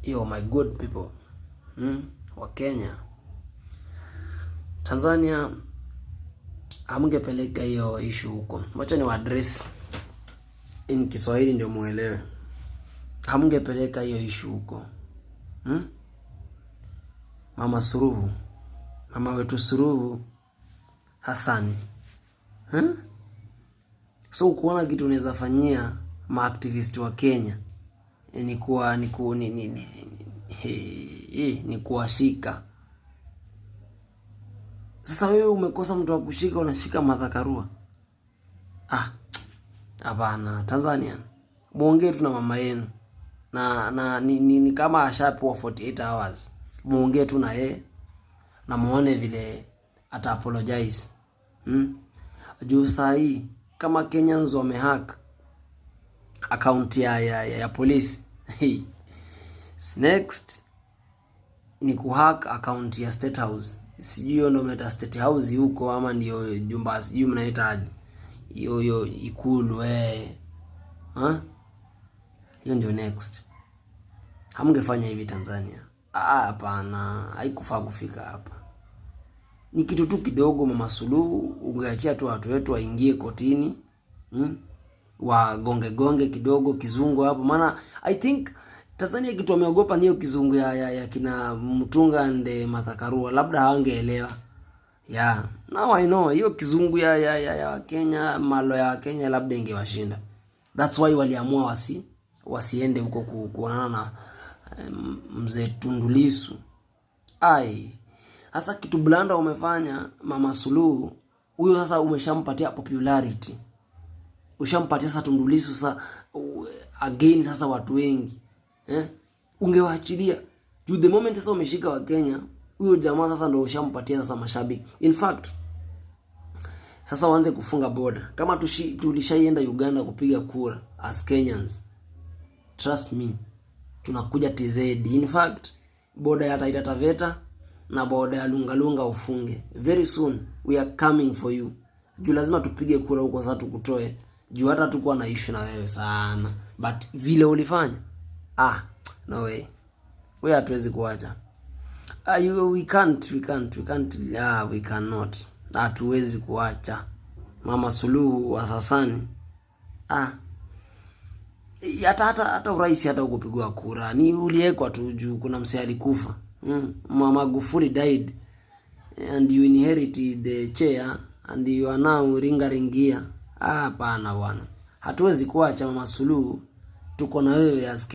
Yo, my good people wa Kenya, Tanzania, hamngepeleka hiyo issue huko. Wacha ni wa address in Kiswahili ndio muelewe. Hamngepeleka hiyo issue huko. Mama Suluhu, mama wetu Suluhu Hassan. So kuona kitu unaweza fanyia maactivist wa Kenya ni kuwashika. Sasa wewe umekosa mtu wa kushika, unashika Martha Karua. Hapana, Tanzania. Muongee tu na mama yenu. Ni kama ashapewa 48 hours. Muongee tu na yeye na muone vile ata apologize. Juu saa hii kama Kenyans wamehack account ya polisi. Next ni kuhack account ya State House. Sijui ndo meta State House huko ama ndio jumba sijui mnaitaje. Hiyo Ikulu hiyo ndio next. Hamngefanya hivi Tanzania. Hapana, haikufaa kufika hapa. Ni kitu tu kidogo. Mama Suluhu ungeachia tu watu wetu waingie kotini. Wa gonge kidogo kizungu hapo, maana I think Tanzania kitu wameogopa ni hiyo kizungu ya kina Mutunga and Martha Karua, labda hawangeelewa. Now I know hiyo kizungu ya Kenya, malo ya Kenya labda ingewashinda. That's why waliamua wasiende huko kuonana na mzee Tundu Lissu. Sasa kitu blanda umefanya Mama Suluhu, huyo sasa umeshampatia popularity. Ushampatia sasa Tundu Lissu sasa again sasa watu wengi. Ungewaachilia. Juu the moment sasa umeshika wa Kenya, huyo jamaa sasa ndio ushampatia sasa mashabiki. In fact, sasa waanze kufunga border. Kama tulishaenda Uganda kupiga kura as Kenyans, trust me, tunakuja TZ. In fact, border ya Taita Taveta na border ya Lungalunga ufunge. Very soon we are coming for you. Juu lazima tupige kura huko sasa tukutoe. Juu hata tukuwa na issue na wewe sana. But vile ulifanya, no way. We hatuwezi kuacha. We cannot. Hatuwezi kuacha Mama Suluhu Hassan. Hata urais hata ukupigwa kura ni uliekwa tu juu kuna msee alikufa. Mama Magufuli died and you inherited the chair and you are now ringia. Hapana bwana. Hatuwezi kuacha Mama Suluhu. Tuko na wewe